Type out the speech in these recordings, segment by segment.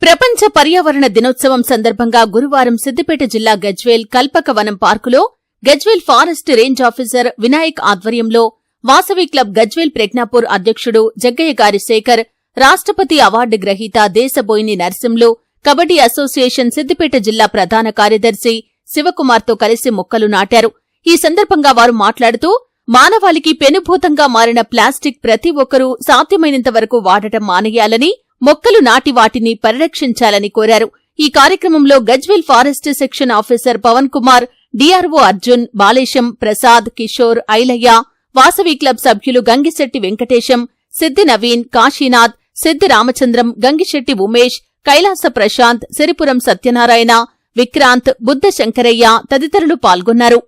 ప్రపంచ పర్యావరణ దినోత్సవం సందర్భంగా గురువారం సిద్దిపేట జిల్లా గజ్వేల్ కల్పకవనం పార్కులో Gajwel forest range officer Vinayak ఆధ్వర్యంలో వాసవి క్లబ్ గజ్వేల్ ప్రజ్ఞాపూర్ అధ్యక్షుడు జగ్గయ్య గారి శేఖర్, రాష్ట్రపతి అవార్డు గ్రహీత దేశబోయిని నర్సింలు, కబడ్డీ అసోసియేషన్ సిద్దిపేట జిల్లా ప్రధాన కార్యదర్శి శివకుమార్తో కలిసి మొక్కలు నాటారు. ఈ సందర్భంగా వారు మాట్లాడుతూ, మానవాళికి పెనుభూతంగా మారిన ప్లాస్టిక్ ప్రతి ఒక్కరూ సాధ్యమైనంత వరకు వాడటం మానేయాలని, మొక్కలు నాటి వాటిని పరిరక్షించాలని కోరారు. ఈ కార్యక్రమంలో Gajwel forest section officer Pavan Kumar, DRO Arjun, Balesham, Prasad, Kishore, Ailaiah, Vasavi club సభ్యులు గంగిశెట్టి వెంకటేశం, సిద్ది నవీన్, కాశీనాథ్, సిద్ది రామచంద్రం, గంగిశెట్టి ఉమేష్, కైలాస ప్రశాంత్, సిరిపురం సత్యనారాయణ, విక్రాంత్, బుద్ధ శంకరయ్య తదితరులు పాల్గొన్నారు.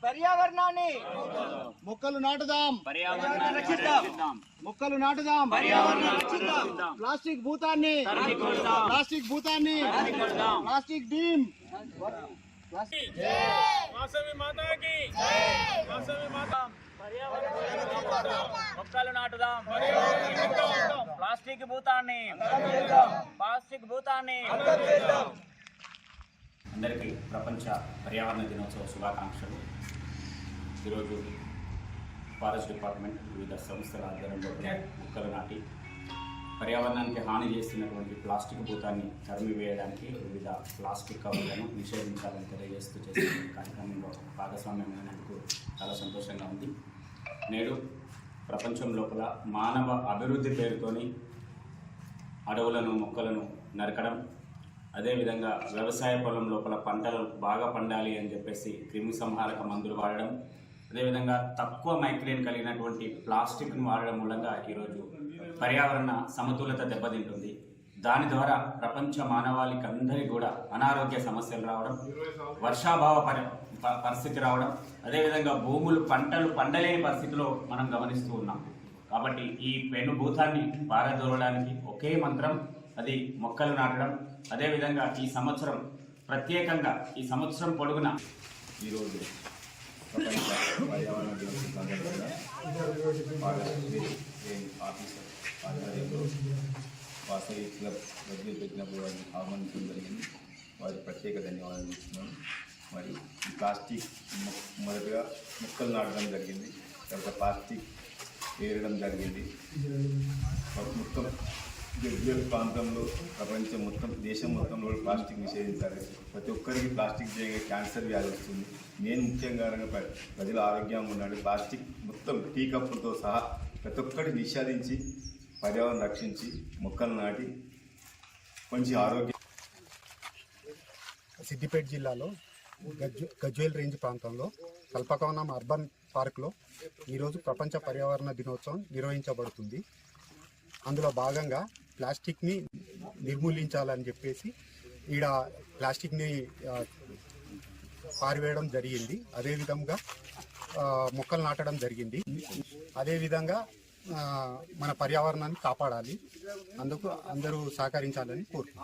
పర్యావరణాన్ని మొక్కలు నాటుదాం, పర్యావరణాన్ని రక్షిద్దాం, మొక్కలు నాటుదాం, పర్యావరణాన్ని రక్షిద్దాం. ప్లాస్టిక్ భూతాన్ని, ప్లాస్టిక్ భూతాన్ని, ప్లాస్టిక్ డీమ్. వాసవి మాతాకి వాసవి మాతా మొక్కలు నాటుదాం, ప్లాస్టిక్ భూతాన్ని, ప్లాస్టిక్ భూతాన్ని. అందరికీ ప్రపంచ పర్యావరణ దినోత్సవ శుభాకాంక్షలు. ఈరోజు ఫారెస్ట్ డిపార్ట్మెంట్ వివిధ సంస్థల ఆధ్వర్యంలో మొక్కలు నాటి పర్యావరణానికి హాని చేస్తున్నటువంటి ప్లాస్టిక్ భూతాన్ని తరిమివేయడానికి వివిధ ప్లాస్టిక్ కవర్లను నిషేధించాలని తెలియజేస్తూ చేస్తున్న కార్యక్రమంలో భాగస్వామ్యమైనందుకు చాలా సంతోషంగా ఉంది. నేడు ప్రపంచం లోపల మానవ అభివృద్ధి పేరుతోని అడవులను, మొక్కలను నరకడం, అదేవిధంగా వ్యవసాయ పొలం లోపల పంటలు బాగా పండాలి అని చెప్పేసి క్రిమి సంహారక మందులు వాడడం, అదేవిధంగా తక్కువ మైక్రేన్ కలిగినటువంటి ప్లాస్టిక్ను వాడడం మూలంగా ఈరోజు పర్యావరణ సమతుల్యత దెబ్బతింటుంది. దాని ద్వారా ప్రపంచ మానవాళికి అందరికీ కూడా అనారోగ్య సమస్యలు రావడం, వర్షాభావ పరిస్థితి రావడం, అదేవిధంగా పంటలు పండలేని పరిస్థితిలో మనం గమనిస్తూ ఉన్నాం. కాబట్టి ఈ పెనుభూతాన్ని పారదోలడానికి ఒకే మంత్రం, అది మొక్కలు నాటడం. అదేవిధంగా ఈ సంవత్సరం ప్రత్యేకంగా ఈ సంవత్సరం పొడుగున ఈరోజు ప్రపంచ పర్యావరణ దినోత్సవం సందర్భంగా ఫారెస్ట్ రేంజ్ ఆఫీసర్ ఆధ్వర్యంలో వాసవి క్లబ్ గజ్వేల్ ప్రజ్ఞాపూర్ వారిని ఆహ్వానించడం జరిగింది. వారికి ప్రత్యేక ధన్యవాదాలు ఇస్తున్నాను. మరి ఈ ప్లాస్టిక్ మొదటగా మొక్కలు నాటడం జరిగింది, తర్వాత ప్లాస్టిక్ ఏరడం జరిగింది. మొత్తం గజ్వేల్ ప్రాంతంలో ప్రపంచం మొత్తం, దేశం మొత్తంలో ప్లాస్టిక్ నిషేధించాలి. ప్రతి ఒక్కరికి ప్లాస్టిక్ చేయగా క్యాన్సర్ వ్యాధి వస్తుంది. నేను ముఖ్యంగా ప్రజల ఆరోగ్యంగా ఉండాలి. ప్లాస్టిక్ మొత్తం టీ కప్పులతో సహా ప్రతి ఒక్కటి నిషేధించి పర్యావరణం రక్షించి మొక్కలు నాటి మంచి ఆరోగ్యం. సిద్దిపేట జిల్లాలో గజ్వేల్ రేంజ్ ప్రాంతంలో కల్పకవనం అర్బన్ పార్క్లో ఈరోజు ప్రపంచ పర్యావరణ దినోత్సవం నిర్వహించబడుతుంది. అందులో భాగంగా ప్లాస్టిక్ని నిర్మూలించాలని చెప్పేసి ఈడ ప్లాస్టిక్ని పారివేయడం జరిగింది. అదేవిధంగా మొక్కలు నాటడం జరిగింది. అదేవిధంగా మన పర్యావరణాన్ని కాపాడాలి, అందుకు అందరూ సహకరించాలని కోరుతున్నాను.